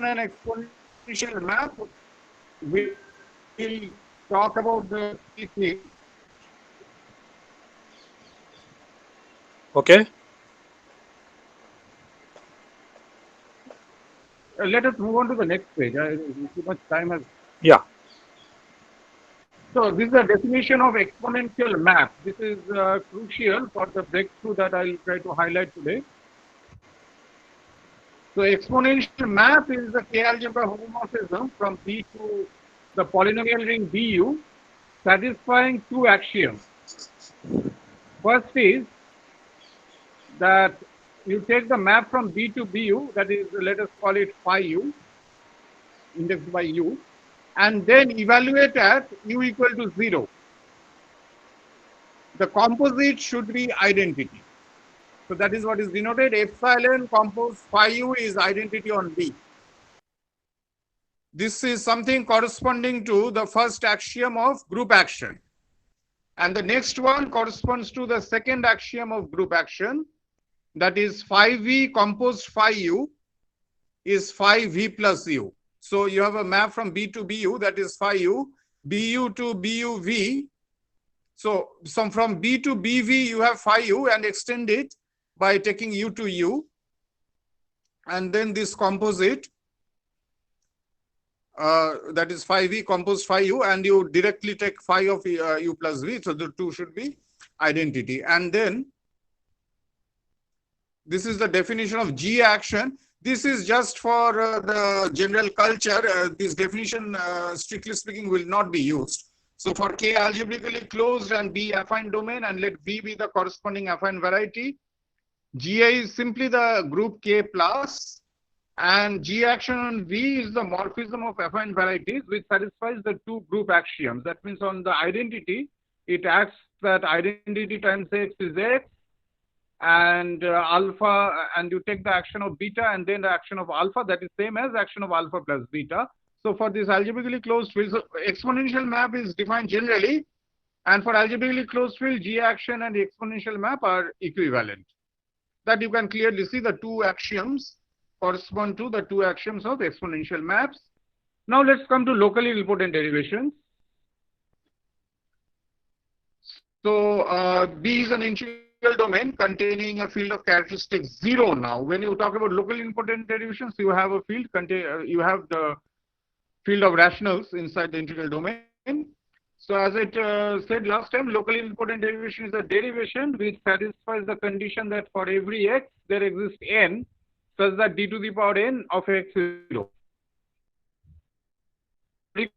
an exponential map, we'll talk about the key thing. Okay. Let us move on to the next page. Too much time has. Yeah. So this is the definition of exponential map. This is crucial for the breakthrough that I'll try to highlight today. So exponential map is the K-algebra homomorphism from B to the polynomial ring BU, satisfying two axioms. First is that you take the map from B to BU, that is, let us call it phi u, indexed by u, and then evaluate at u equal to 0. The composite should be identity. So that is what is denoted. Epsilon compose phi u is identity on B. This is something corresponding to the first axiom of group action. And the next one corresponds to the second axiom of group action. That is phi v composed phi u is phi v plus u. So you have a map from B to BU, that is phi u, BU to BUV. So from B to BV, you have phi u and extend it by taking u to u. And then this composite, that is phi v composed phi u, and you directly take phi of u plus v. So the two should be identity. And then this is the definition of G action. This is just for the general culture. This definition, strictly speaking, will not be used. So for K algebraically closed and B affine domain, and let V be the corresponding affine variety, GA is simply the group K plus, and G action on V is the morphism of affine varieties which satisfies the two group axioms. That means on the identity, it acts that identity times X is X, and alpha, and you take the action of beta and then the action of alpha, that is same as action of alpha plus beta. So for this algebraically closed field, so exponential map is defined generally, and for algebraically closed field, G action and the exponential map are equivalent. That you can clearly see the two axioms correspond to the two axioms of exponential maps. Now let's come to locally important derivations. So B is an integral domain containing a field of characteristics 0 now. When you talk about locally important derivations, you have a field, you have the field of rationals inside the integral domain. So as I said last time, locally important derivation is a derivation which satisfies the condition that for every x, there exists n, such that d to the power n of x is 0. The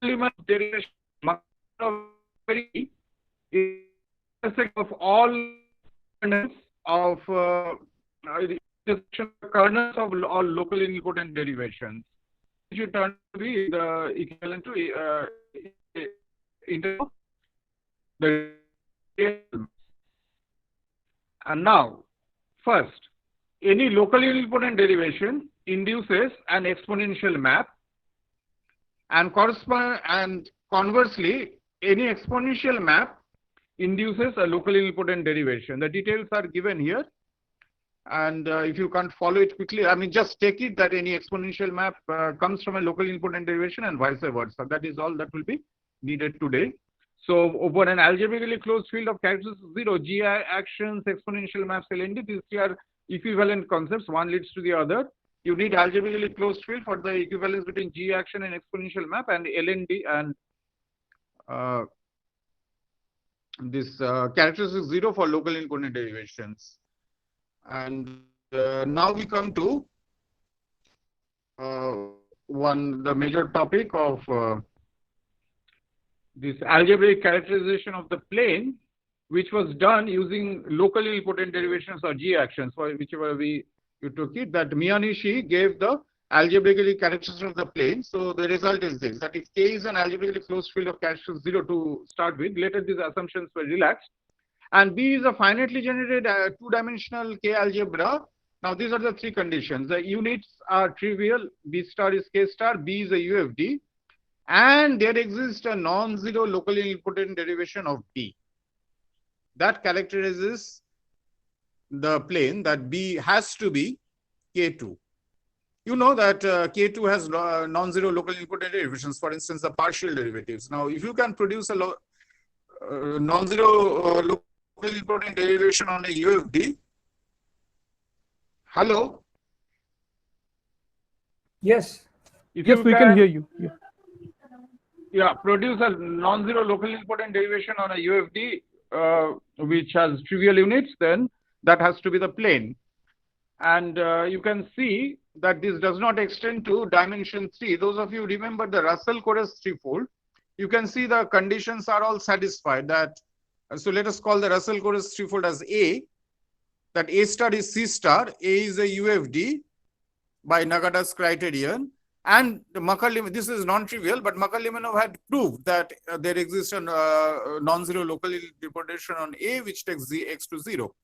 element derivation of all kernels of all locally important derivations, which you turn to be the equivalent to the. And now, first, any locally important derivation induces an exponential map, and conversely, any exponential map induces a locally important derivation. The details are given here, and if you can't follow it quickly, I mean, just take it that any exponential map comes from a locally important derivation and vice versa. That is all that will be needed today. So over an algebraically closed field of characteristics 0, G actions, exponential maps, LND, these three are equivalent concepts. One leads to the other. You need algebraically closed field for the equivalence between G action and exponential map, and LND and this characteristic 0 for local important derivations. And now we come to the major topic of this algebraic characterization of the plane, which was done using locally important derivations or G actions, for whichever you took it, that Miyanishi gave the algebraically characterization of the plane. So the result is this, that if K is an algebraically closed field of characteristics 0 to start with, later these assumptions were relaxed, and B is a finitely generated two-dimensional K algebra. Now these are the three conditions. The units are trivial, B star is K star, B is a UFD, and there exists a non-zero locally important derivation of B. That characterizes the plane that B has to be K2. You know that K2 has non-zero local input derivations, for instance, the partial derivatives. Now, if you can produce a non-zero local input derivation on a UFD, hello? Yes. If Yes, you we can hear you. Yeah, produce a non-zero local important derivation on a UFD which has trivial units, then that has to be the plane. And you can see that this does not extend to dimension 3. Those of you remember the Russell-Corres threefold, you can see the conditions are all satisfied. That so let us call the Russell-Corres threefold as A, that A star is C star, A is a UFD by Nagata's criterion. And Makar-Limonov, this is non-trivial, but Makar-Limonov had proved that there exists a non-zero local interpretation on A which takes x to 0.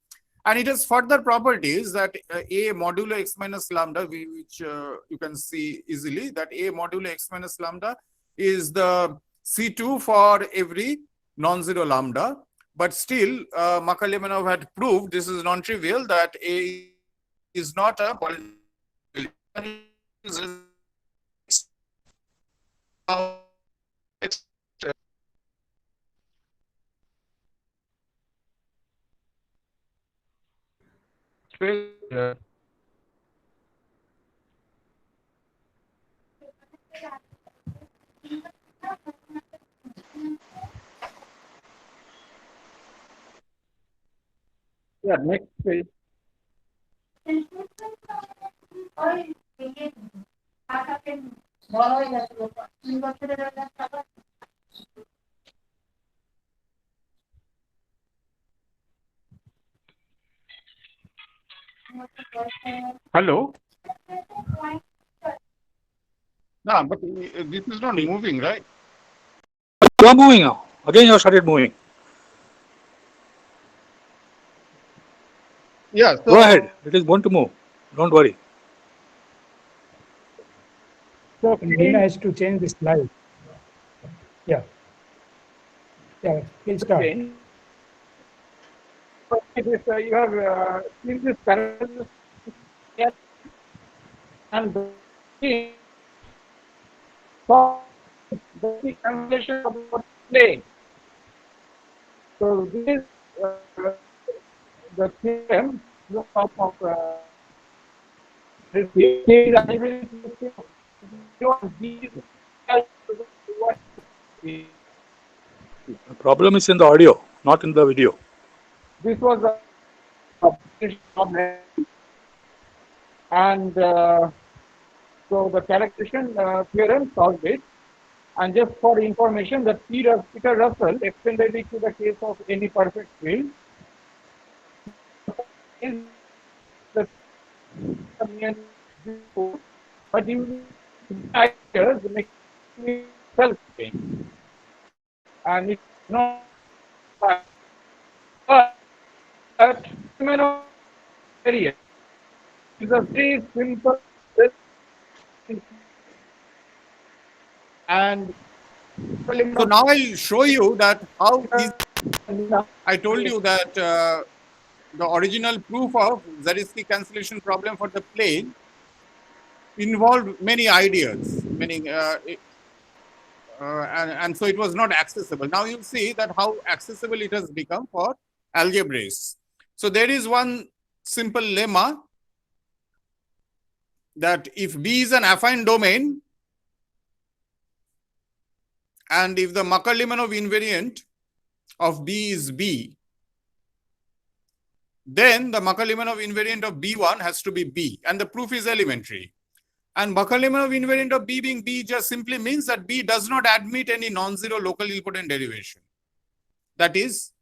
And it has further properties that A modulo x minus lambda, which you can see easily, that A modulo x minus lambda is the C2 for every non-zero lambda. But still, Makar-Limonov had proved, this is non-trivial, that A is not a polynomial. Yeah, next page. Hello? No, but this is not moving, right? You are moving now. Again, you have started moving. Yeah. So Go ahead. It is going to move. Don't worry. So Meena has to change the slide. Yeah. Yeah, please start. This, you have seen this parallel and the calculation of the plane. So this the theorem of The problem is in the audio, not in the video. This was a problem, and so the characterization theorem solved it. And just for information, that Peter Russell extended it to the case of any perfect field. But you make self-change, and it's not. But area is a very simple and so now I'll show you that how I told you that the original proof of Zariski cancellation problem for the plane involved many ideas, and so it was not accessible. Now you see that how accessible it has become for algebraists. So there is one simple lemma that if B is an affine domain, and if the Makar-Limonov invariant of B is B, then the Makar-Limonov invariant of B1 has to be B, and the proof is elementary. And Makar-Limonov invariant of B being B just simply means that B does not admit any non-zero local nilpotent derivation. That is,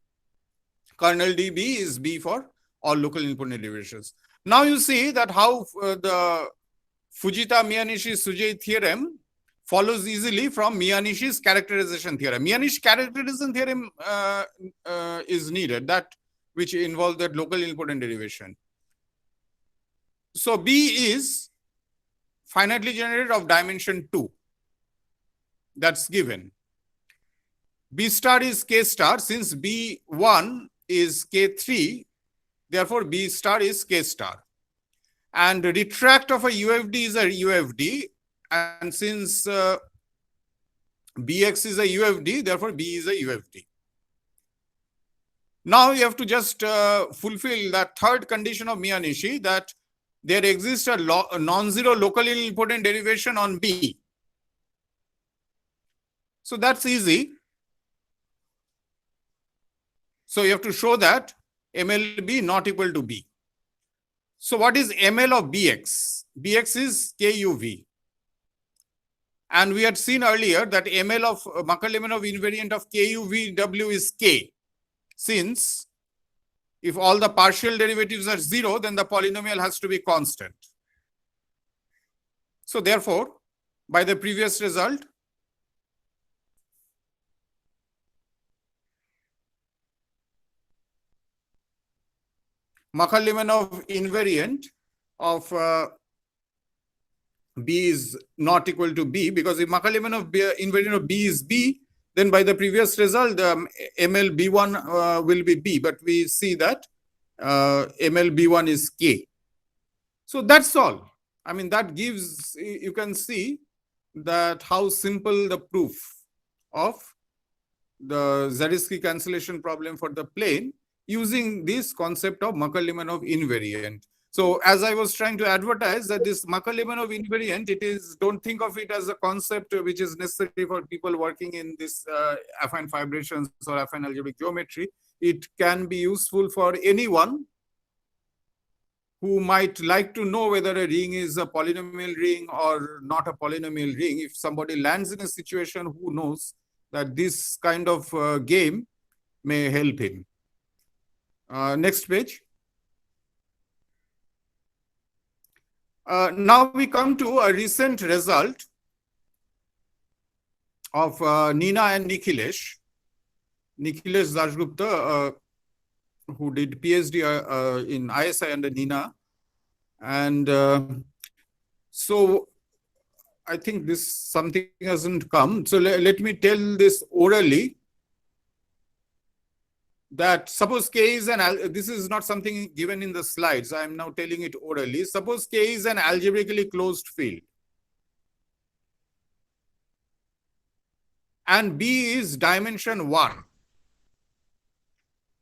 kernel DB is B for all local nilpotent derivations. Now you see that how the Fujita-Miyanishi-Sujei theorem follows easily from Miyanishi's characterization theorem. Miyanishi characterization theorem is needed, that which involves that local nilpotent derivation. So B is finitely generated of dimension 2. That's given. B star is K star. Since B1 is K3, therefore B star is K star. and retract of a UFD is a UFD, and since Bx is a UFD, therefore B is a UFD. Now you have to just fulfill that third condition of Miyanishi, that there exists a non-zero locally important derivation on B. So that's easy. So you have to show that MLB not equal to B. So what is ML of Bx? Bx is KUV. And we had seen earlier that ML of Makar-Lemanov invariant of KUVW is K. Since if all the partial derivatives are 0, then the polynomial has to be constant. So therefore, by the previous result, Makar-Lemanov invariant of B is not equal to B, because if Makar-Lemanov invariant of B is B, then by the previous result, ML B1 will be B, but we see that ML B1 is K. So that's all. I mean, that gives, you can see that how simple the proof of the Zariski cancellation problem for the plane using this concept of Makar-Lemanov invariant. So as I was trying to advertise that this Makar-Lemanov invariant, it is, don't think of it as a concept which is necessary for people working in this affine fibrations or affine algebraic geometry. It can be useful for anyone who might like to know whether a ring is a polynomial ring or not a polynomial ring. If somebody lands in a situation, who knows that this kind of game may help him. Next page. Now we come to a recent result of Nina and Nikhilesh. Nikhilesh Dasgupta, who did PhD in ISI under Nina. And so I think this something hasn't come. So let me tell this orally. That suppose K is this is not something given in the slides. I am now telling it orally. Suppose K is an algebraically closed field. And B is dimension 1.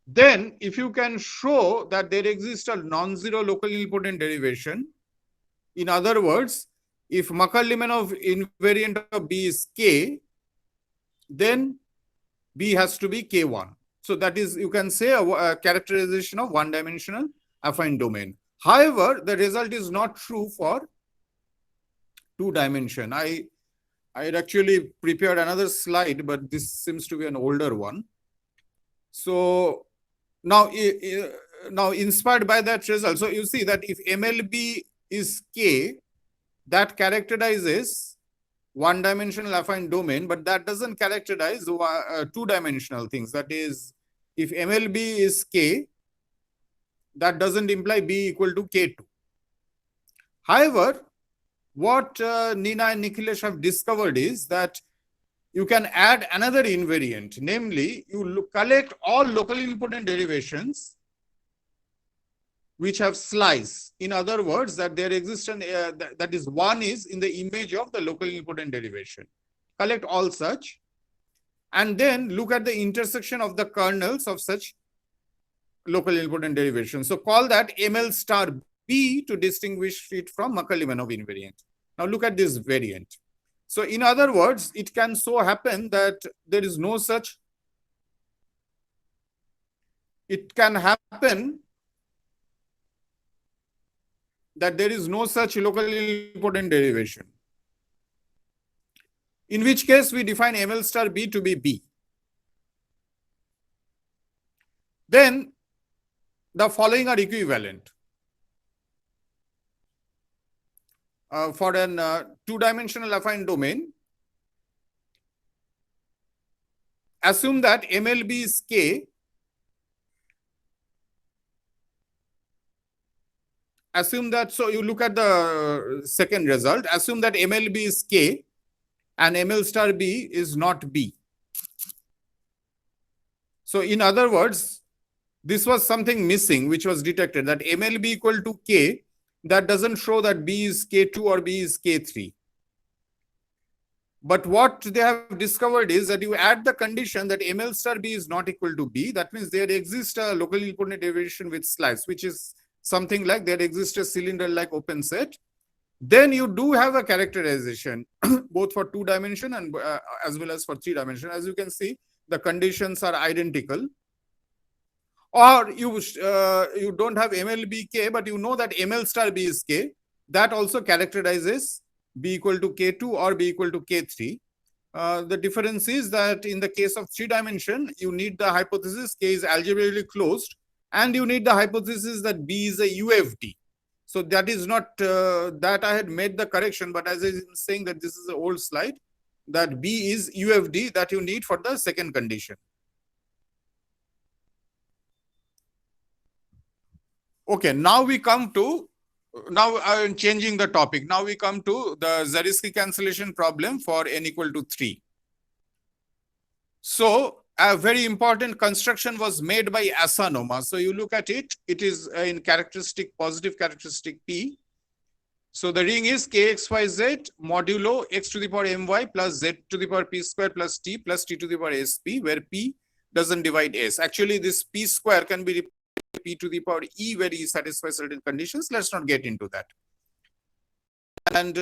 Then if you can show that there exists a non-zero locally nilpotent derivation, in other words, if Makar-Lemanov invariant of B is K, then B has to be K1. So that is, you can say, a characterization of one-dimensional affine domain. However, the result is not true for two-dimension. I had actually prepared another slide, but this seems to be an older one. So now inspired by that result, so you see that if MLB is K, that characterizes one-dimensional affine domain, but that doesn't characterize two-dimensional things. That is, if MLB is K, that doesn't imply B equal to K2. However, what Nina and Nikhilesh have discovered is that you can add another invariant, namely, you collect all locally nilpotent derivations which have slice. In other words, that there exists an, that is, one is in the image of the locally nilpotent derivation. Collect all such, and then look at the intersection of the kernels of such locally nilpotent derivation. So call that ML star B to distinguish it from Makar-Lemanov invariant. Now look at this variant. So in other words, it can so happen that there is no such, it can happen that there is no such locally nilpotent derivation. In which case we define ML star B to be B. Then the following are equivalent. For an two-dimensional affine domain, assume that MLB is K. Assume that, so you look at the second result, assume that MLB is K and ML star B is not B. So in other words, this was something missing which was detected, that MLB equal to K that doesn't show that B is K2 or B is K3. But what they have discovered is that you add the condition that ML star B is not equal to B. That means there exists a locally independent derivation with slice, which is something like there exists a cylinder-like open set. Then you do have a characterization both for 2 dimension and as well as for 3 dimension. As you can see, the conditions are identical. Or you don't have MLBK, but you know that ML star B is K. That also characterizes B equal to K2 or B equal to K3. The difference is that in the case of 3 dimension, you need the hypothesis K is algebraically closed, and you need the hypothesis that B is a UFD. So that is not, that I had made the correction, but as I was saying that this is an old slide, that B is UFD that you need for the second condition. Okay, now we come to, now I'm changing the topic. Now we come to the Zariski cancellation problem for n equal to 3. So a very important construction was made by Asanoma. So you look at it, it is in characteristic, positive characteristic P. So the ring is Kxyz modulo x to the power my plus z to the power p square plus t to the power sp, where p doesn't divide s. Actually, this p square can be p to the power e where e satisfies certain conditions. Let's not get into that. And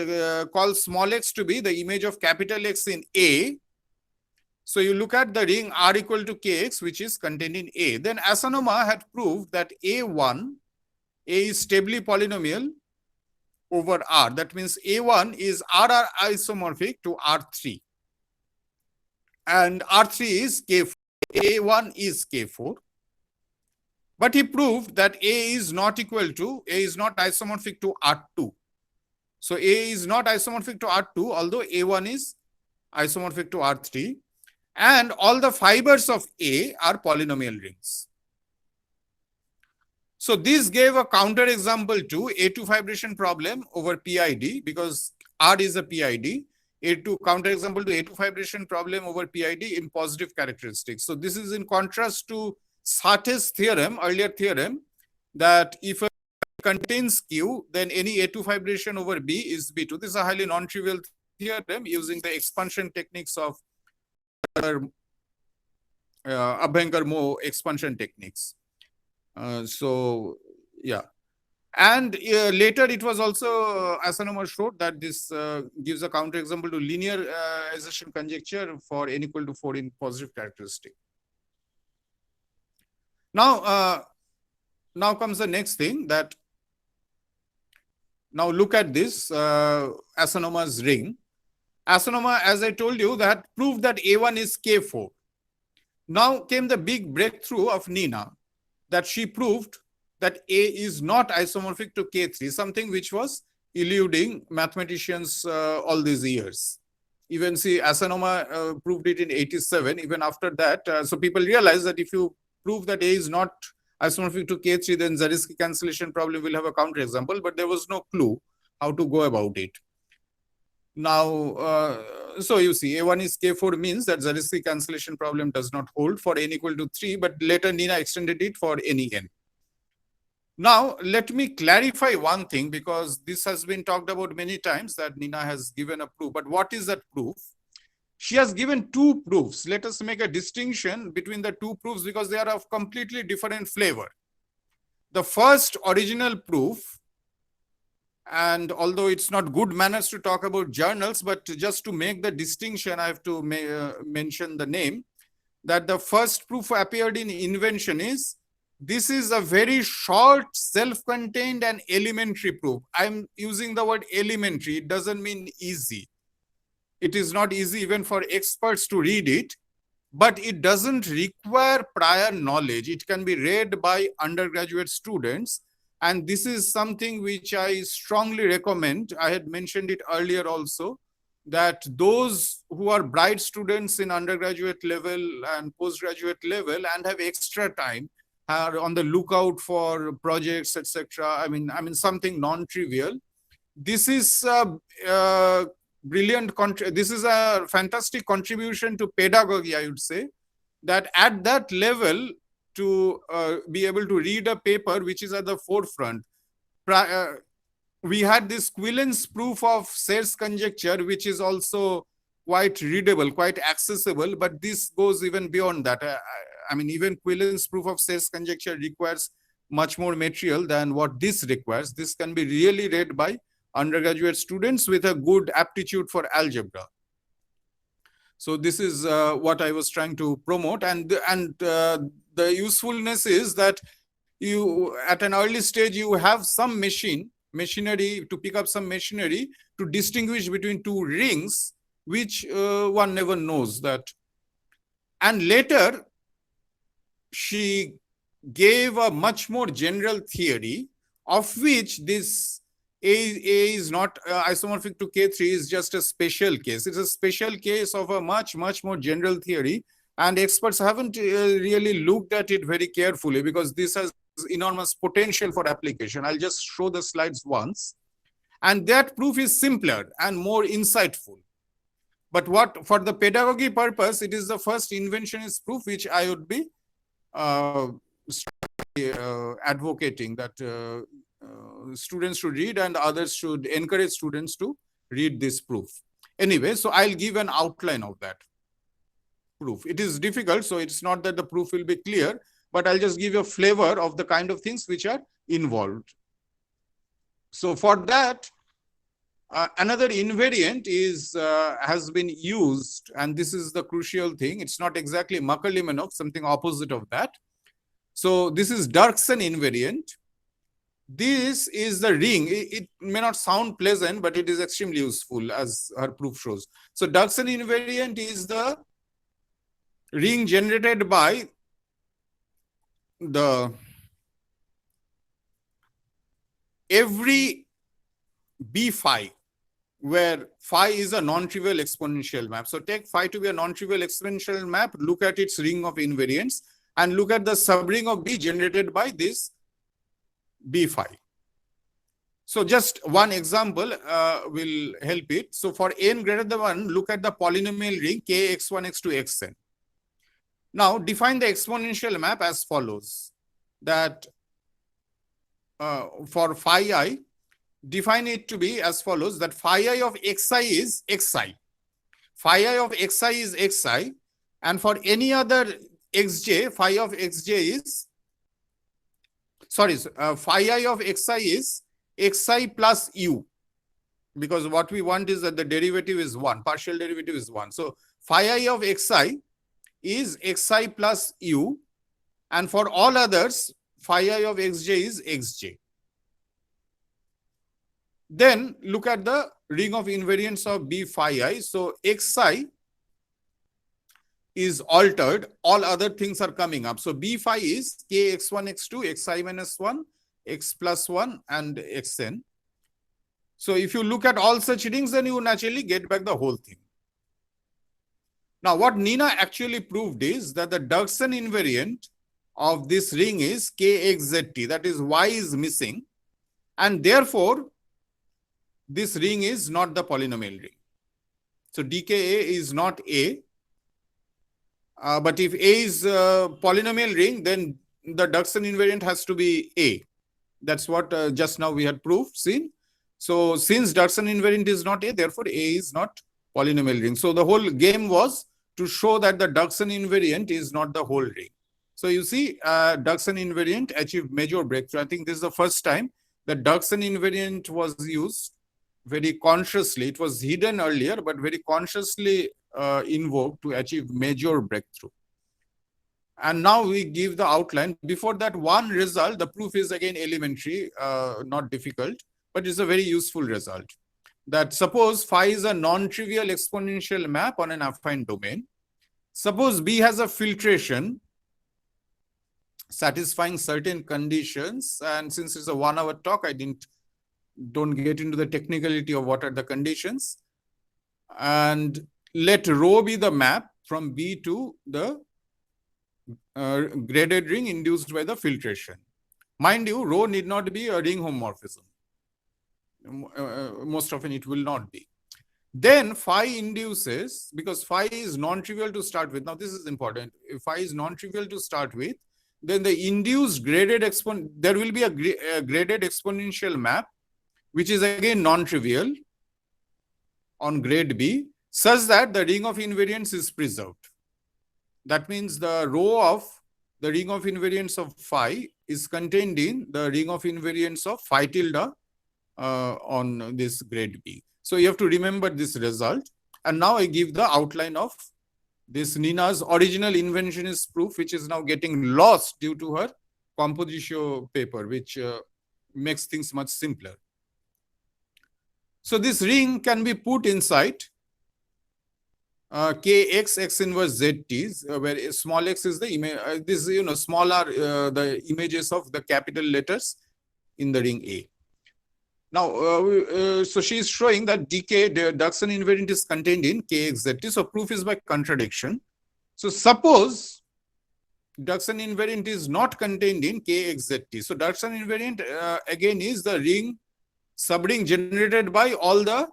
call small x to be the image of capital X in A. So you look at the ring R equal to Kx, which is contained in A. Then Asanoma had proved that A1, A is stably polynomial over R. That means A1 is RR isomorphic to R3. And R3 is K4. A1 is K4. But he proved that A is not equal to, A is not isomorphic to R2. So A is not isomorphic to R2, although A1 is isomorphic to R3. And all the fibers of A are polynomial rings. So this gave a counterexample to A2 fibration problem over PID, because R is a PID. A2 counterexample to A2 fibration problem over PID in positive characteristics. So this is in contrast to Sate's theorem, earlier theorem, that if a contains Q, then any A2 fibration over B is B2. This is a highly non-trivial theorem using the expansion techniques of Abhyankar-Moe expansion techniques. So, yeah. And later it was also, Asanoma showed that this gives a counterexample to linearization conjecture for n equal to 4 in positive characteristic. Now, now comes the next thing, that now look at this Asanoma's ring. Asanoma, as I told you, that proved that A1 is K4. Now came the big breakthrough of Nina, that she proved that A is not isomorphic to K3, something which was eluding mathematicians all these years. Even see, Asanoma proved it in 87. Even after that, so people realize that if you prove that A is not isomorphic to K3, then Zariski cancellation problem will have a counterexample, but there was no clue how to go about it. Now, so you see, A1 is K4 means that Zariski cancellation problem does not hold for n equal to 3, but later Nina extended it for any n. Now, let me clarify one thing, because this has been talked about many times that Nina has given a proof. But what is that proof? She has given 2 proofs. Let us make a distinction between the 2 proofs because they are of completely different flavor. The first original proof, and although it's not good manners to talk about journals, but just to make the distinction, I have to mention the name, that the first proof appeared in Invention is, this is a very short, self-contained and elementary proof. I'm using the word elementary. It doesn't mean easy. It is not easy even for experts to read it, but it doesn't require prior knowledge. It can be read by undergraduate students. And this is something which I strongly recommend. I had mentioned it earlier also, that those who are bright students in undergraduate level and postgraduate level and have extra time are on the lookout for projects, etc. I mean something non-trivial. This is a brilliant, this is a fantastic contribution to pedagogy, I would say, that at that level, to be able to read a paper which is at the forefront. we had this Quillen's proof of Serre's conjecture, which is also quite readable, quite accessible, but this goes even beyond that. I mean, even Quillen's proof of Serre's conjecture requires much more material than what this requires. This can be really read by undergraduate students with a good aptitude for algebra. So this is what I was trying to promote, and the usefulness is that you, at an early stage, you have some machinery to pick up some machinery to distinguish between two rings, which one never knows that. And later, she gave a much more general theory, of which this A is not isomorphic to K3 is just a special case. It's a special case of a much more general theory, and experts haven't really looked at it very carefully because this has enormous potential for application. I'll just show the slides once. And that proof is simpler and more insightful. But what, for the pedagogy purpose, it is the first inventionist proof which I would be advocating that students should read, and others should encourage students to read this proof. Anyway, so I'll give an outline of that proof. It is difficult, so it's not that the proof will be clear, but I'll just give you a flavor of the kind of things which are involved. So for that, another invariant is has been used, and this is the crucial thing. It's not exactly Makarlimanov, something opposite of that. So this is Dirksen invariant. This is the ring. It may not sound pleasant, but it is extremely useful, as her proof shows. So Dirksen invariant is the ring generated by the every B phi, where phi is a non-trivial exponential map. So take phi to be a non-trivial exponential map, look at its ring of invariants, and look at the subring of B generated by this B phi. So just one example will help it. So for n greater than 1, look at the polynomial ring k x1 x2 xn. Now define the exponential map as follows. That for phi I, define it to be as follows, that phi I of xi is xi. Phi I of xi is xi, and for any other xj, phi of xj is, sorry, phi I of xi is xi plus u, because what we want is that the derivative is 1, partial derivative is 1. So phi I of xi is xi plus u, and for all others, phi I of xj is xj. Then look at the ring of invariants of B phi I. So xi is altered, all other things are coming up. So B phi is k x1 x2 xi minus 1 x plus 1 and xn. So if you look at all such rings, then you naturally get back the whole thing. Now what Nina actually proved is that the Dirksen invariant of this ring is kxzt, that is y is missing, and therefore this ring is not the polynomial ring. So dka is not A. But if A is a polynomial ring, then the Dirksen invariant has to be A. That's what just now we had proved, seen. So since Dirksen invariant is not A, therefore A is not polynomial ring. So the whole game was to show that the Dirksen invariant is not the whole ring. So you see, Dirksen invariant achieved major breakthrough. I think this is the first time that Dirksen invariant was used very consciously. It was hidden earlier, but very consciously invoked to achieve major breakthrough. And now we give the outline. Before that, one result, the proof is again elementary, not difficult, but it's a very useful result. That suppose phi is a non-trivial exponential map on an affine domain. Suppose B has a filtration satisfying certain conditions, and since it's a 1-hour talk, I don't get into the technicality of what are the conditions. And let rho be the map from B to the graded ring induced by the filtration. Mind you, rho need not be a ring homomorphism. Most often it will not be. Then phi induces, because phi is non-trivial to start with. Now this is important. If phi is non-trivial to start with, then the induced graded there will be a graded exponential map which is again non-trivial on grade B, such that the ring of invariance is preserved. That means the row of the ring of invariance of phi is contained in the ring of invariance of phi tilde on this grade B. So you have to remember this result. And now I give the outline of this Nina's original inventionist proof, which is now getting lost due to her compositio paper, which makes things much simpler. So this ring can be put inside kx x inverse zt, where small x is the image. This, small are the images of the capital letters in the ring A. Now, so she is showing that dk, the Dachshund invariant, is contained in kx zt. So proof is by contradiction. So suppose Dachshund invariant is not contained in kx zt. So Dachshund invariant again is the ring, subring generated by all the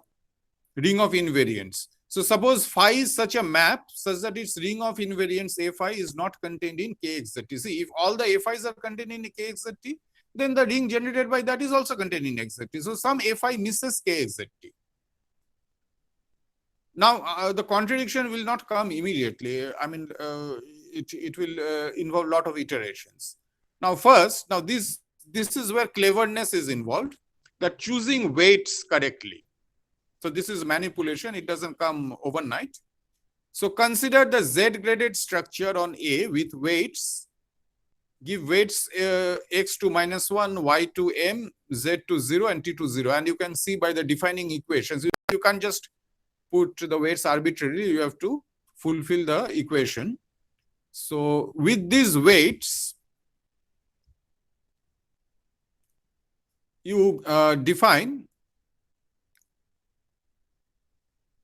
ring of invariants. So suppose phi is such a map such that its ring of invariance a phi is not contained in kx zt. See, if all the a phi's are contained in kx zt, then the ring generated by that is also contained in x zt. So some a phi misses kx zt. Now the contradiction will not come immediately. I mean, it will involve a lot of iterations. Now this is where cleverness is involved, that choosing weights correctly. So this is manipulation. It doesn't come overnight. So consider the Z-graded structure on A with weights. Give weights x to -1, y to m, z to 0, and t to 0. And you can see by the defining equations, you can't just put the weights arbitrarily. You have to fulfill the equation. So with these weights, you define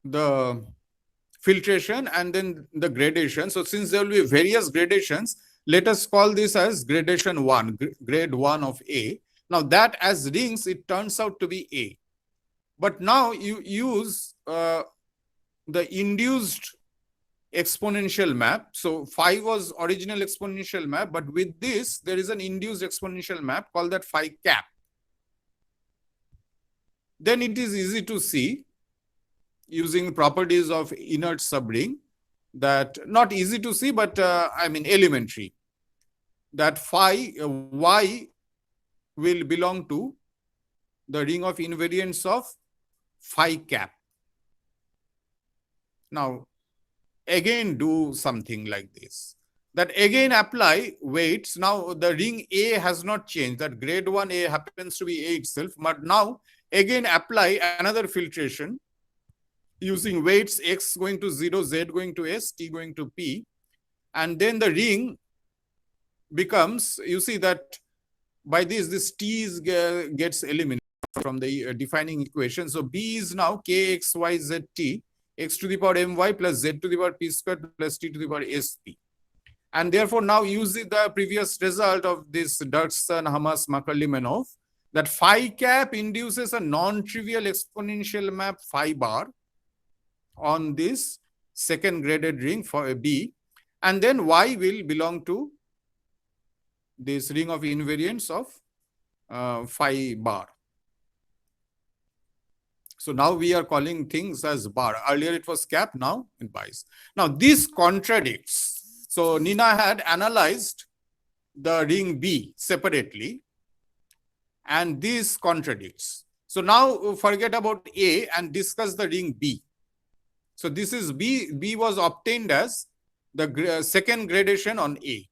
the filtration and then the gradation. So since there will be various gradations, let us call this as gradation 1, grade 1 of A. Now that as rings, it turns out to be A. But now you use the induced exponential map. So phi was original exponential map, but with this, there is an induced exponential map called that phi cap. Then it is easy to see, using properties of inert subring, that not easy to see, but I mean elementary, that phi y will belong to the ring of invariance of phi cap. Now, again do something like this, that again apply weights. Now the ring A has not changed, that grade 1 A happens to be A itself, but now again apply another filtration using weights x going to 0, z going to s, t going to p, and then the ring becomes, you see that by this t gets eliminated from the defining equation. So b is now kx y z t, x to the power my plus z to the power p squared plus t to the power sp. And therefore now using the previous result of this Dirksen, Hamas, Macaulay-Meinhof, that phi cap induces a non-trivial exponential map phi bar on this second graded ring for a B, and then Y will belong to this ring of invariance of phi bar. So now we are calling things as bar. Earlier it was cap, now it buys. Now this contradicts. So Nina had analyzed the ring B separately, and this contradicts. So now forget about A and discuss the ring B. So this is B. B was obtained as the second gradation on A.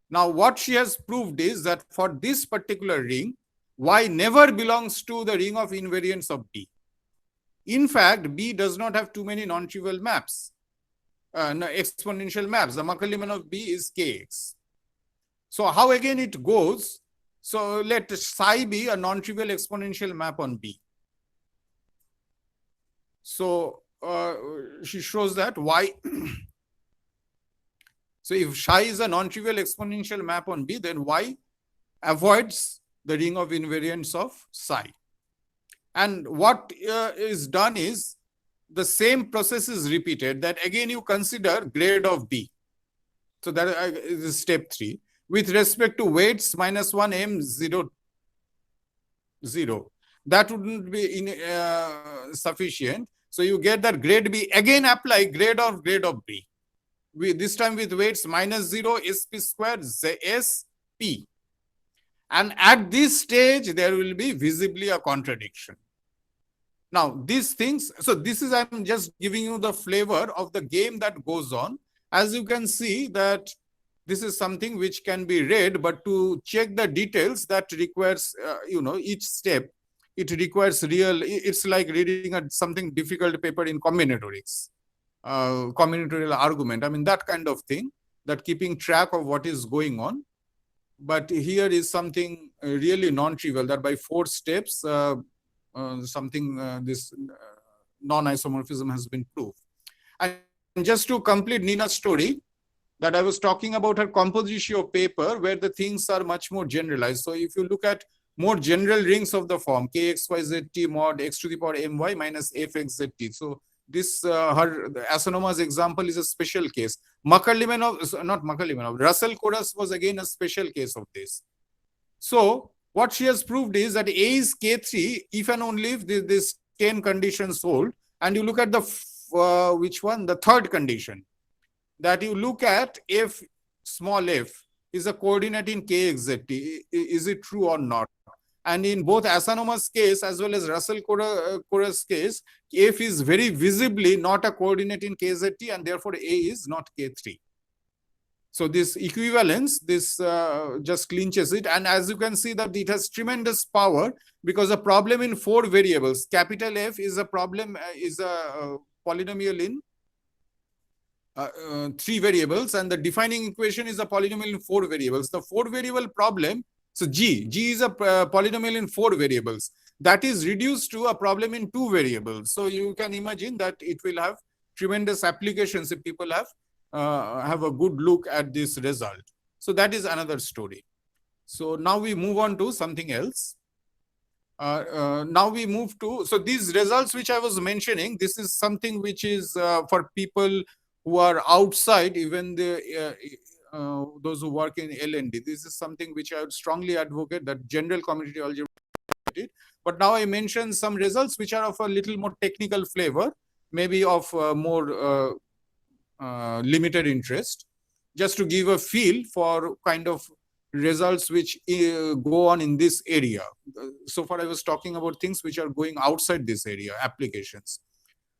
Now what she has proved is that for this particular ring, Y never belongs to the ring of invariance of B. In fact, B does not have too many non-trivial maps, no, exponential maps. The Macaulay-Meinhof of B is Kx. So how again it goes? So let psi be a non-trivial exponential map on B. So she shows that Y. So if psi is a non-trivial exponential map on B, then Y avoids the ring of invariance of psi. And what is done is the same process is repeated, that again you consider grade of B. So that is step 3. With respect to weights -1 m 0, 0. that wouldn't be sufficient. So you get that grade B, again apply grade of B. This time with weights -0, sp squared, sp. And at this stage, there will be visibly a contradiction. Now, these things, so this is, I'm just giving you the flavor of the game that goes on. As you can see that this is something which can be read, but to check the details, that requires, each step, it requires it's like reading something difficult paper in combinatorics, combinatorial argument. I mean, that kind of thing, that keeping track of what is going on. But here is something really non-trivial, that by 4 steps, this non-isomorphism has been proved. And just to complete Nina's story, that I was talking about her compositio paper, where the things are much more generalized. So if you look at more general rings of the form kxyzt mod x to the power my minus fxzt. So this the Asanoma's example is a special case. Russell-Koros was again a special case of this. So what she has proved is that A is K3 if and only if this 10 conditions hold. And you look at the which one? The third condition, that you look at if small f is a coordinate in kxzt. Is it true or not? And in both Asanoma's case as well as Russell-Koros case, f is very visibly not a coordinate in kzt, and therefore A is not K3. So this equivalence, this just clinches it. And as you can see that it has tremendous power, because a problem in 4 variables, capital F is a problem, is a polynomial in 3 variables, and the defining equation is a polynomial in 4 variables. The 4 variable problem, so G is a polynomial in 4 variables. That is reduced to a problem in 2 variables. So you can imagine that it will have tremendous applications if people have a good look at this result. So that is another story. So now we move on to something else. Now we move to, so these results which I was mentioning, this is something which is for people who are outside, even the those who work in LND. This is something which I would strongly advocate, that general commutative algebra. But now I mentioned some results which are of a little more technical flavor, maybe of more limited interest, just to give a feel for kind of results which go on in this area. So far I was talking about things which are going outside this area, applications.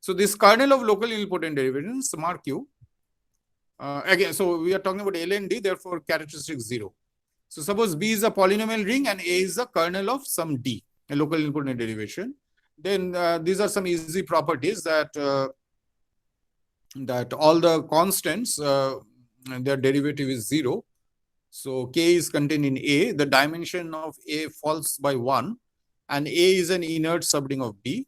So this kernel of local nilpotent derivatives, mark you. Again, so we are talking about LND, therefore characteristic 0. So suppose B is a polynomial ring and A is a kernel of some D, a local nilpotent derivation. Then these are some easy properties, that that all the constants, their derivative is 0. So K is contained in A. The dimension of A falls by 1, and A is an inert subring of B.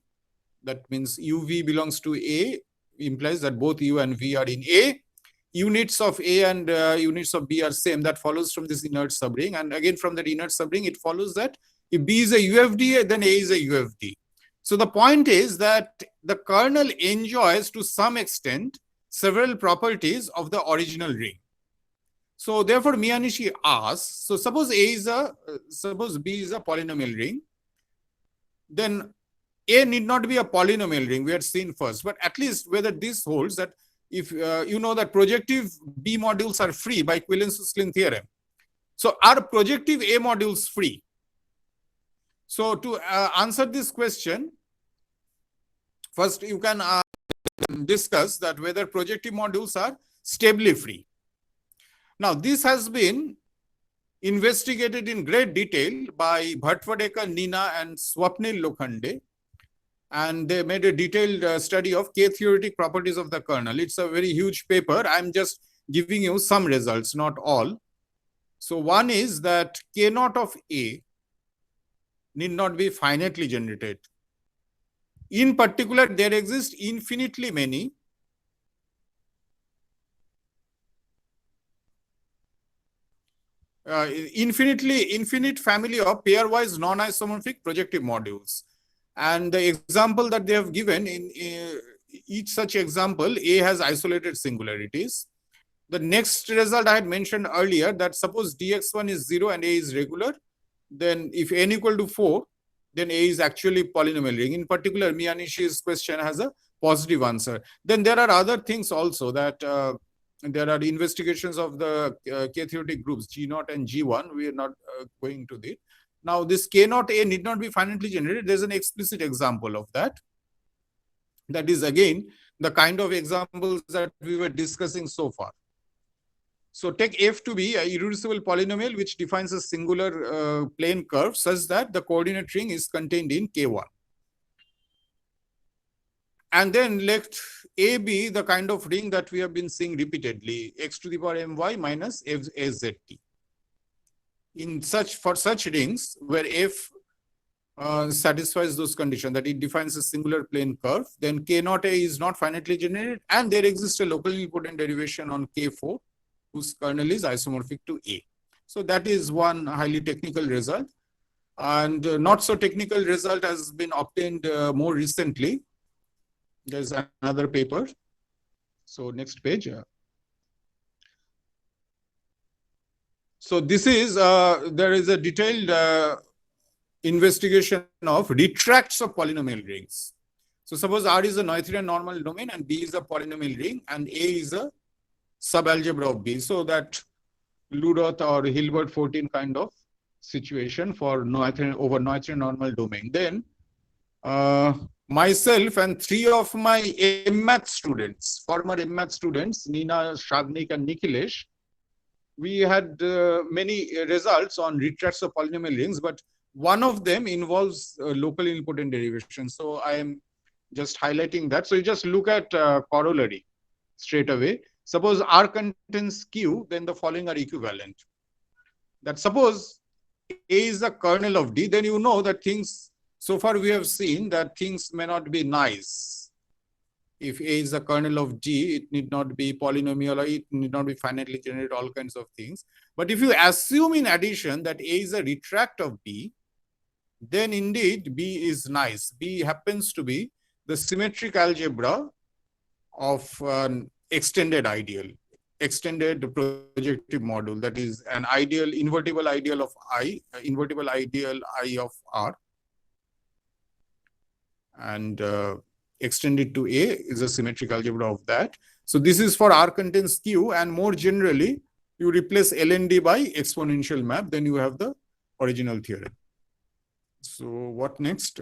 That means UV belongs to A, implies that both U and V are in A. Units of A and units of B are same. That follows from this inert subring. And again, from that inert subring, it follows that if B is a UFD, then A is a UFD. So the point is that the kernel enjoys to some extent several properties of the original ring. So therefore, Miyanishi asks, so suppose B is a polynomial ring, then A need not be a polynomial ring, we had seen first, but at least whether this holds, that if you know that projective B modules are free by Quillen-Susskind theorem. So are projective A modules free? So to answer this question, first you can discuss that whether projective modules are stably free. Now this has been investigated in great detail by Bhattwadekar, Nina and Swapnil Lokhande. And they made a detailed study of K-theoretic properties of the kernel. It's a very huge paper. I'm just giving you some results, not all. So one is that K0 of A need not be finitely generated. In particular, there exist infinitely many infinite family of pairwise non-isomorphic projective modules. And the example that they have given, in each such example, A has isolated singularities. The next result I had mentioned earlier, that suppose dx1 is 0 and A is regular, then if n equal to 4, then A is actually polynomial ring. In particular, Miyanishi's question has a positive answer. Then there are other things also that there are investigations of the K-theoretic groups G0 and G1. We are not going to this. Now, this K0 A need not be finitely generated. There's an explicit example of that. That is again the kind of examples that we were discussing so far. So take F to be an irreducible polynomial which defines a singular plane curve such that the coordinate ring is contained in K1. And then let A be the kind of ring that we have been seeing repeatedly, x to the power my minus f zt. For such rings where F satisfies those conditions, that it defines a singular plane curve, then K0 A is not finitely generated, and there exists a locally potent derivation on K4 whose kernel is isomorphic to A. So that is one highly technical result. And not so technical result has been obtained more recently. There's another paper. So next page. So this is, there is a detailed investigation of retracts of polynomial rings. So suppose R is a Noetherian normal domain and B is a polynomial ring and A is a subalgebra of B. So that Ludoth or Hilbert 14 kind of situation for Noetherian normal domain. Then myself and 3 of my MMath students, former MMath students, Nina, Shagnik and Nikhilesh, we had many results on retracts of polynomial rings, but one of them involves local nilpotent derivation. So I am just highlighting that. So you just look at corollary straight away. Suppose R contains Q, then the following are equivalent. That suppose A is a kernel of D, then you know that things, so far we have seen that things may not be nice. If A is a kernel of G, it need not be polynomial or it need not be finitely generated, all kinds of things. But if you assume in addition that A is a retract of B, then indeed B is nice. B happens to be the symmetric algebra of an extended ideal, extended projective module, that is an ideal, invertible ideal of I, invertible ideal I of R, and extended to A is a symmetric algebra of that. So this is for R contains Q, and more generally, you replace LND by exponential map, then you have the original theorem. So what next?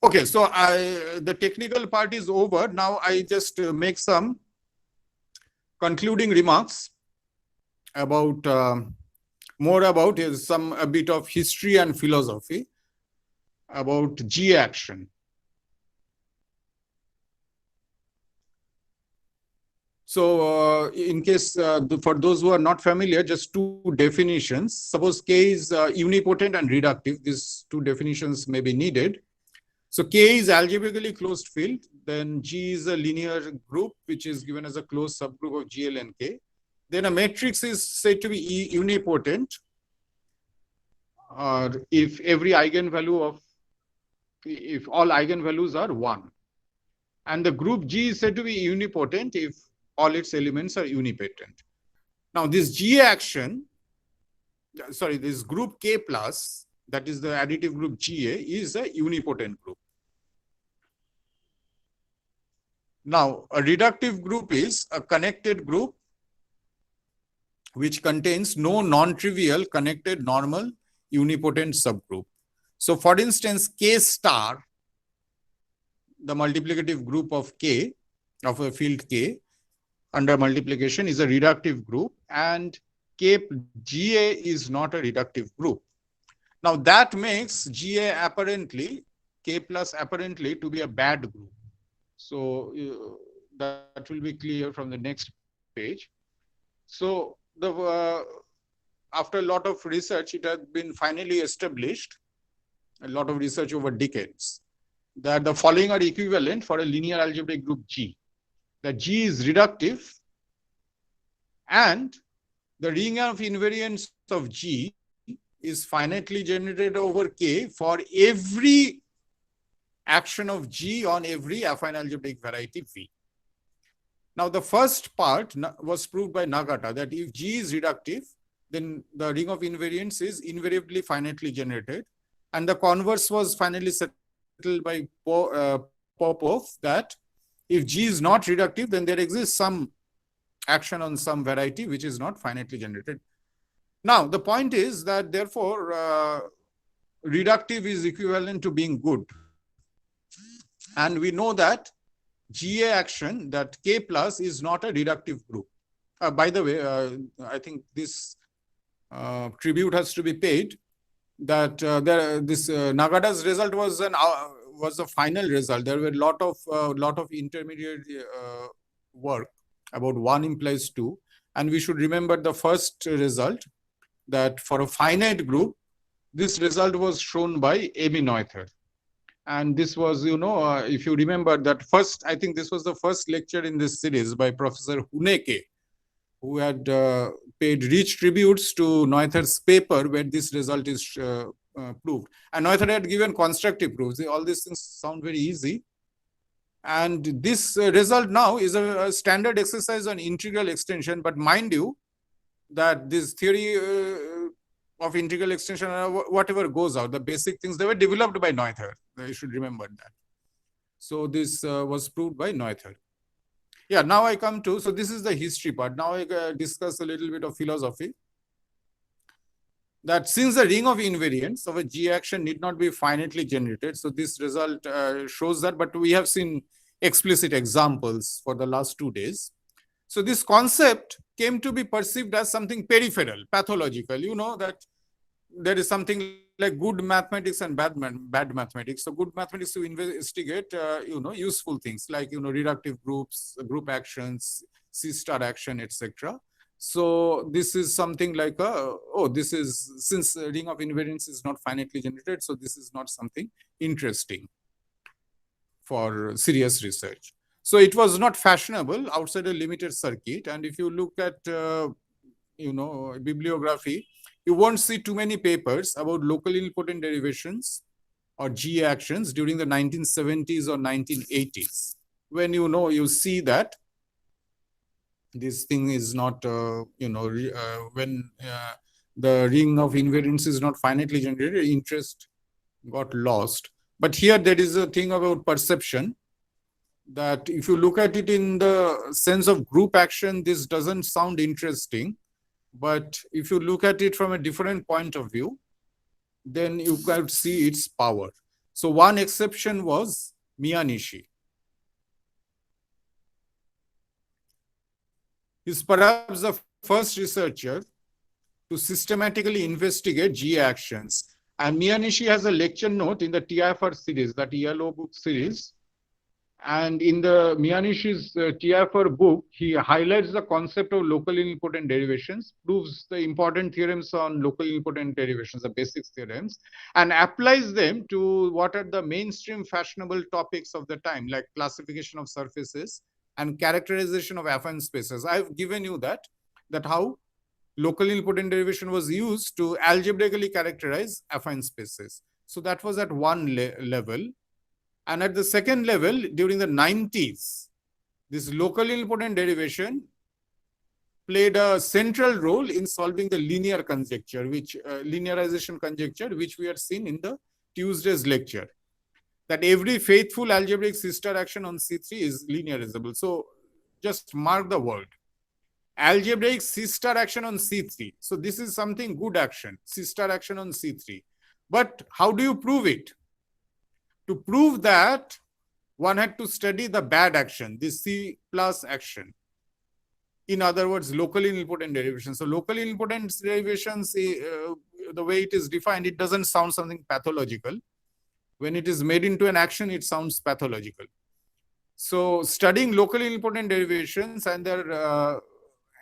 Okay, so the technical part is over. Now I just make some concluding remarks about more about a bit of history and philosophy about G action. So in case for those who are not familiar, just two definitions. Suppose K is unipotent and reductive. These two definitions may be needed. So K is algebraically closed field, then G is a linear group which is given as a closed subgroup of GL and K. Then a matrix is said to be unipotent, or if every eigenvalue of, if all eigenvalues are 1. And the group G is said to be unipotent if all its elements are unipotent. Now this G action, sorry, this group K plus, that is the additive group GA, is a unipotent group. Now, a reductive group is a connected group which contains no non-trivial connected normal unipotent subgroup. So, for instance, K star, the multiplicative group of K, of a field K, under multiplication is a reductive group, and GA is not a reductive group. Now, that makes GA apparently, K plus apparently to be a bad group. So that will be clear from the next page. So after a lot of research, it has been finally established, a lot of research over decades, that the following are equivalent for a linear algebraic group G. That G is reductive, and the ring of invariance of G is finitely generated over K for every action of G on every affine algebraic variety V. Now, the first part was proved by Nagata, that if G is reductive, then the ring of invariance is invariably finitely generated. And the converse was finally settled by Popov that if G is not reductive, then there exists some action on some variety which is not finitely generated. Now, the point is that therefore, reductive is equivalent to being good. And we know that GA action, that K plus, is not a reductive group. By the way, I think this tribute has to be paid that Nagada's result was a final result. There were a lot of intermediate work about 1 implies 2, and we should remember the first result, that for a finite group, this result was shown by Amy Noether. And this was, if you remember that first, I think this was the first lecture in this series by Professor Huneke, who had paid rich tributes to Noether's paper where this result is proved. And Noether had given constructive proofs. All these things sound very easy. And this result now is a standard exercise on integral extension. But mind you, that this theory of integral extension, whatever goes out, the basic things, they were developed by Noether. You should remember that. So this was proved by Noether. Yeah, now I come to, so this is the history part. Now I discuss a little bit of philosophy. That since the ring of invariance of a G action need not be finitely generated, so this result shows that, but we have seen explicit examples for the last 2 days. So this concept came to be perceived as something peripheral, pathological. You know that there is something like good mathematics and bad mathematics. So good mathematics to investigate, useful things like, reductive groups, group actions, C star action, etc. So this is something like since ring of invariance is not finitely generated, so this is not something interesting for serious research. So it was not fashionable outside a limited circuit. And if you look at, bibliography, you won't see too many papers about local nilpotent derivations or G actions during the 1970s or 1980s. When you see that this thing is not, when the ring of invariance is not finitely generated, interest got lost. But here there is a thing about perception, that if you look at it in the sense of group action, this doesn't sound interesting. But if you look at it from a different point of view, then you can see its power. So one exception was Miyanishi. He's perhaps the first researcher to systematically investigate G actions. And Miyanishi has a lecture note in the TIFR series, that yellow book series. And in the Miyanishi's TIFR book, he highlights the concept of local nilpotent derivations, proves the important theorems on local nilpotent derivations, the basic theorems, and applies them to what are the mainstream fashionable topics of the time, like classification of surfaces and characterization of affine spaces. I've given you that how local nilpotent derivation was used to algebraically characterize affine spaces. So that was at one level. And at the second level, during the 90s, this local nilpotent derivation played a central role in solving the linear conjecture, linearization conjecture, which we had seen in the Tuesday's lecture, that every faithful algebraic C-star action on C3 is linearizable. So just mark the word. Algebraic C-star action on C3. So this is something good action, C-star action on C3. But how do you prove it? To prove that, one had to study the bad action, the C plus action. In other words, locally nilpotent derivations. So locally nilpotent derivations, the way it is defined, it doesn't sound something pathological. When it is made into an action, it sounds pathological. So studying locally nilpotent derivations and their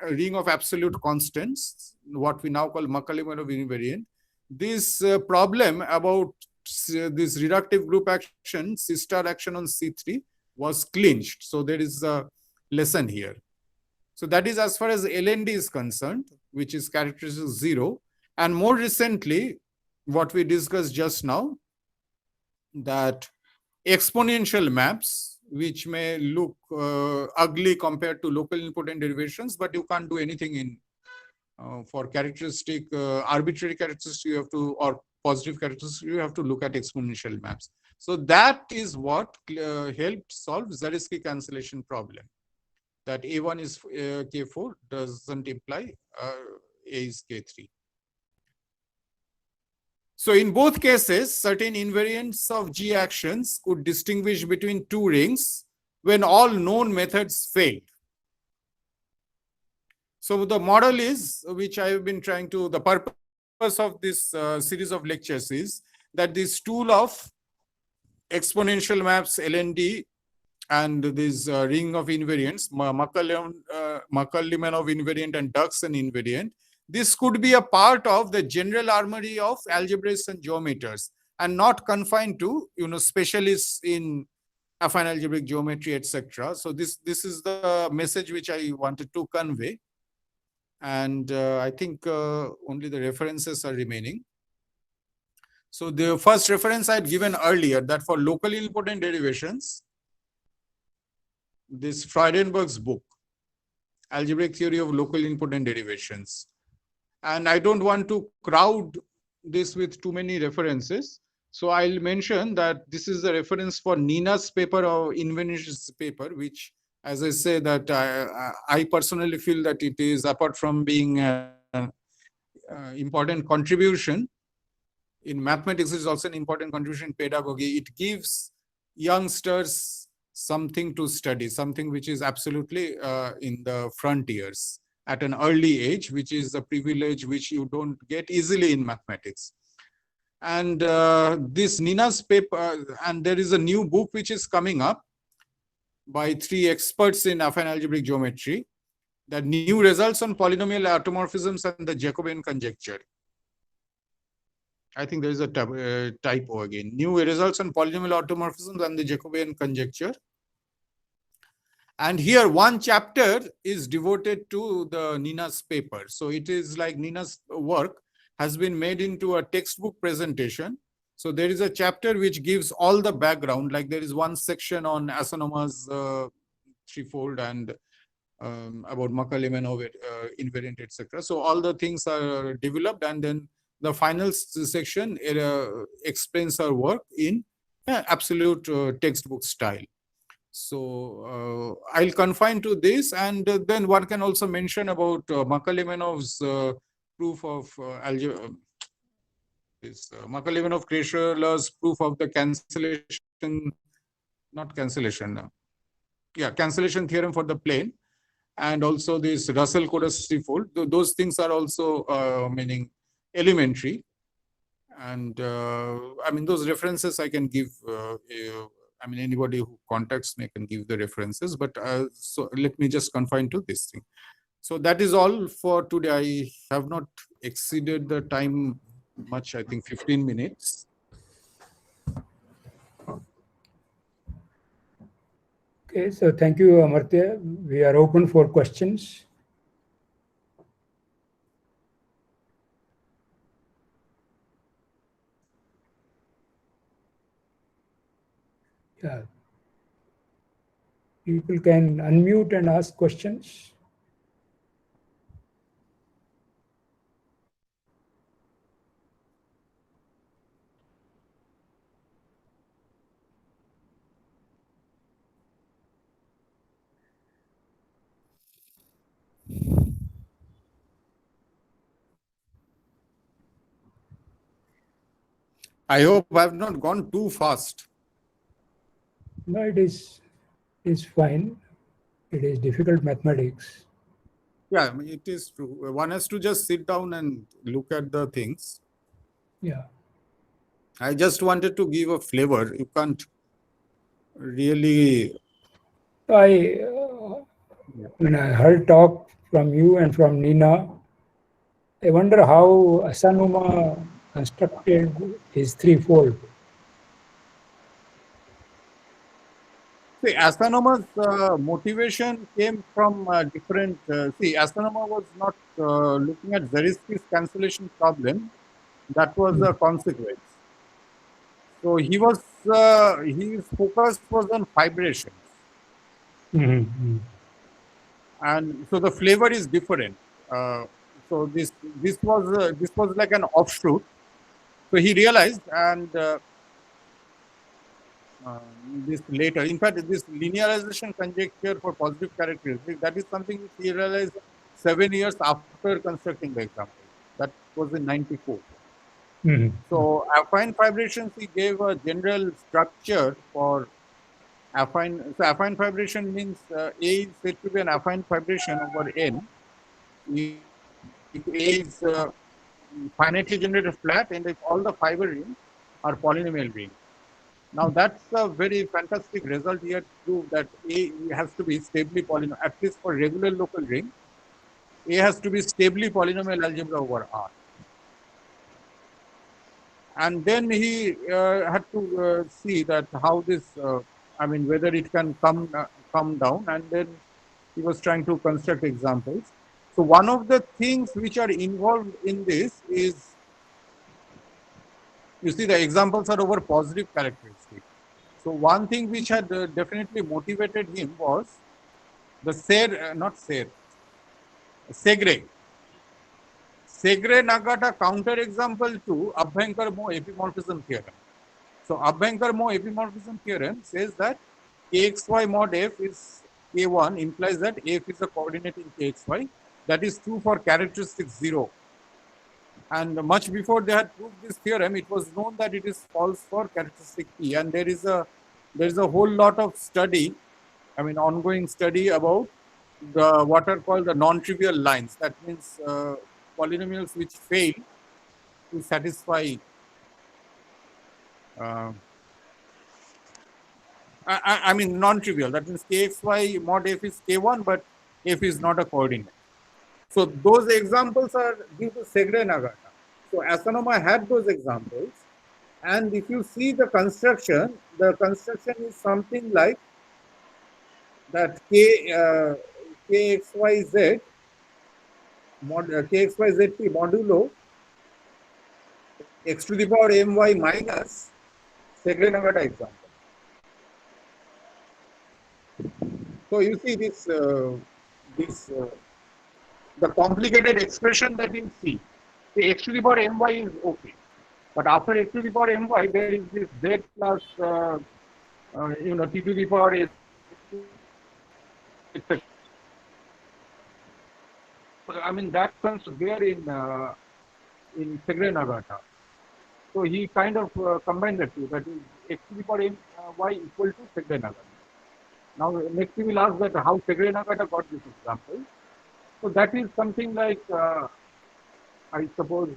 ring of absolute constants, what we now call Macaulay-Markov invariant, this problem about this reductive group action, C-star action on C3, was clinched. So there is a lesson here. So that is as far as LND is concerned, which is characteristic 0. And more recently, what we discussed just now, that exponential maps, which may look ugly compared to local nilpotent derivations, but you can't do anything in For characteristic, arbitrary characteristic, you have to, or positive characteristic, you have to look at exponential maps. So that is what helped solve Zariski cancellation problem. That A1 is K4 doesn't imply A is K3. So in both cases, certain invariants of G actions could distinguish between two rings when all known methods failed. So the model is, which I have been trying to, the purpose of this series of lectures is that this tool of exponential maps, LND, and this ring of invariants, Makalyumanov invariant and Dukson invariant, this could be a part of the general armory of algebraists and geometers, and not confined to, specialists in affine algebraic geometry, etc. So this is the message which I wanted to convey. And I think only the references are remaining. So the first reference I had given earlier, that for local important derivations, this Freudenberg's book, Algebraic Theory of Local Important Derivations. And I don't want to crowd this with too many references. So I'll mention that this is the reference for Nina's paper or Invenisch's paper, which, as I say, that I personally feel that it is, apart from being an important contribution in mathematics, is also an important contribution in pedagogy. It gives youngsters something to study, something which is absolutely in the frontiers at an early age, which is a privilege which you don't get easily in mathematics. And this Nina's paper, and there is a new book which is coming up by 3 experts in affine algebraic geometry, that new results on polynomial automorphisms and the Jacobian conjecture. I think there is a typo again. New results on polynomial automorphisms and the Jacobian conjecture. And here one chapter is devoted to the Nina's paper. So it is like Nina's work has been made into a textbook presentation. So there is a chapter which gives all the background, like there is one section on Asanov's threefold and about Makalyumanov invariant, etc. So all the things are developed, and then the final section explains our work in absolute textbook style. So I'll confine to this, and then one can also mention about Makalyumanov's proof of Makalyumanov-Krejcir's proof of the cancellation theorem for the plane, and also this Russell-Kodas threefold. Those things are also meaning elementary, and I mean those references I can give. I mean, anybody who contacts me can give the references, but so let me just confine to this thing. So that is all for today. I have not exceeded the time much, I think 15 minutes. Okay, so thank you, Amartya. We are open for questions. Yeah. People can unmute and ask questions. I hope I have not gone too fast. No, it is fine. It is difficult mathematics. Yeah, I mean, it is true. One has to just sit down and look at the things. Yeah. I just wanted to give a flavor. You can't really. When I heard talk from you and from Nina, I wonder how Asanuma constructed his threefold. See, Asanoma's motivation came from different. Asanoma was not looking at Zariski's cancellation problem. That was a consequence. So he was his focus was on fibrations, and so the flavor is different. So this was like an offshoot. So he realized, and this later, in fact, this linearization conjecture for positive characteristics, that is something which he realized 7 years after constructing the example. That was in 94. Mhm. So affine fibrations, he gave a general structure for affine. So affine fibration means A is said to be an affine fibration over N. If A is finitely generated flat and if all the fiber rings are polynomial rings. Now that's a very fantastic result here to prove that A has to be stably polynomial, at least for regular local ring. A has to be stably polynomial algebra over R. And then he had to see that how this, I mean, whether it can come down, and then he was trying to construct examples. So one of the things which are involved in this is, you see, the examples are over positive characteristics. So one thing which had definitely motivated him was the Segre. Segre-Nagata counterexample to Abhyankar-Moe epimorphism theorem. So Abhyankar-Moe epimorphism theorem says that kxy mod f is k1 implies that f is a coordinate in kxy. That is true for characteristic 0. And much before they had proved this theorem, it was known that it is false for characteristic p. And there is a whole lot of study, I mean ongoing study about the what are called the non-trivial lines. That means polynomials which fail to satisfy I mean non-trivial. That means kxy mod f is k1, but f is not a coordinate. So those examples are due to Segre-Nagata. So Asanoma had those examples, and if you see the construction is something like that kxyz kxyzt modulo x to the power my minus Segre-Nagata example. So you see this the complicated expression that you see. The x to the power my is okay, but after x to the power my, there is this z plus t to the power s, etc. I mean that comes there in Segre-Nagata. So he kind of combined the two. That is x to the power my equal to Segre-Nagata. Now next we will ask that how Segre-Nagata got this example. So that is something like I suppose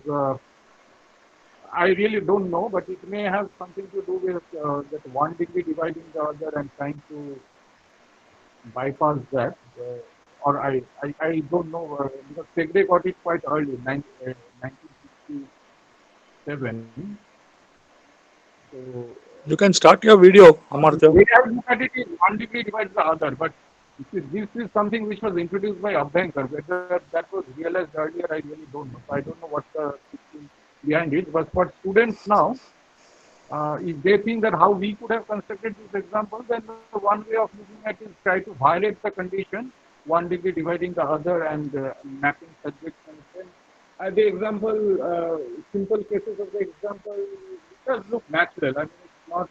I really don't know, but it may have something to do with that 1 degree dividing the other and trying to bypass that. Or I don't know, because Segre got it quite early, 1967. So You can start your video, Amartya. we have looked at it is 1 degree divides the other, but this is something which was introduced by Abhyankar. Whether that was realized earlier, I really don't know. So I don't know what the thinking behind it. But for students now, if they think that how we could have constructed this example, then the one way of looking at it is try to violate the condition, 1 degree dividing the other and mapping subjections. Then the example, simple cases of the example, it does look natural. I mean, it's not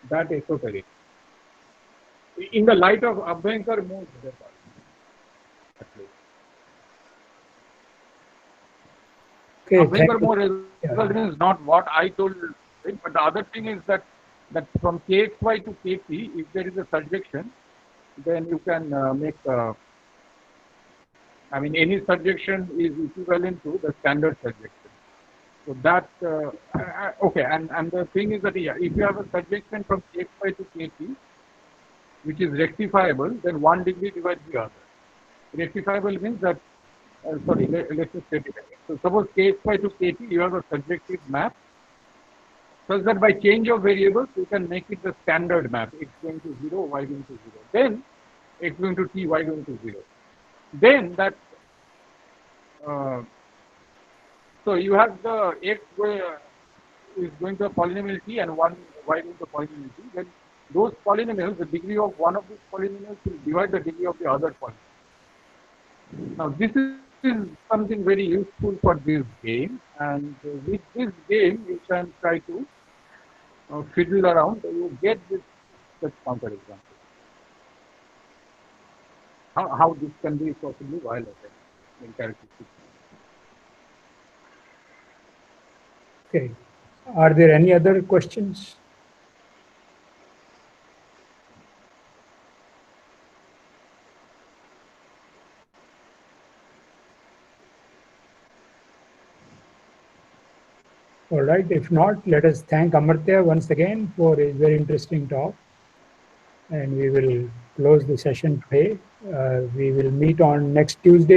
that esoteric. In the light of Abhyankar-Moe result, at least. Okay, thank Abhyankar-Moe you. result is not what I told it, but the other thing is that from kxy to kp, if there is a surjection, then you can make, I mean, any surjection is equivalent to the standard surjection. So that, okay, and the thing is that, yeah, if you have a surjection from kxy to kp, which is rectifiable, then 1 degree divides the other. Rectifiable means that, sorry, let's just state it again. So suppose kxy to kt, you have a surjective map, such that by change of variables, you can make it the standard map, x going to 0, y going to 0. Then x going to t, y going to 0. Then that, so you have the x is going to a polynomial t and one y going to a polynomial t. Then those polynomials, the degree of one of these polynomials will divide the degree of the other polynomial. Now this is is something very useful for this game, and with this game you can try to fiddle around. You get this such counter example. How this can be possibly violated in characteristics. Okay. Are there any other questions? All right. If not, let us thank Amartya once again for a very interesting talk. And we will close the session today. We will meet on next Tuesday.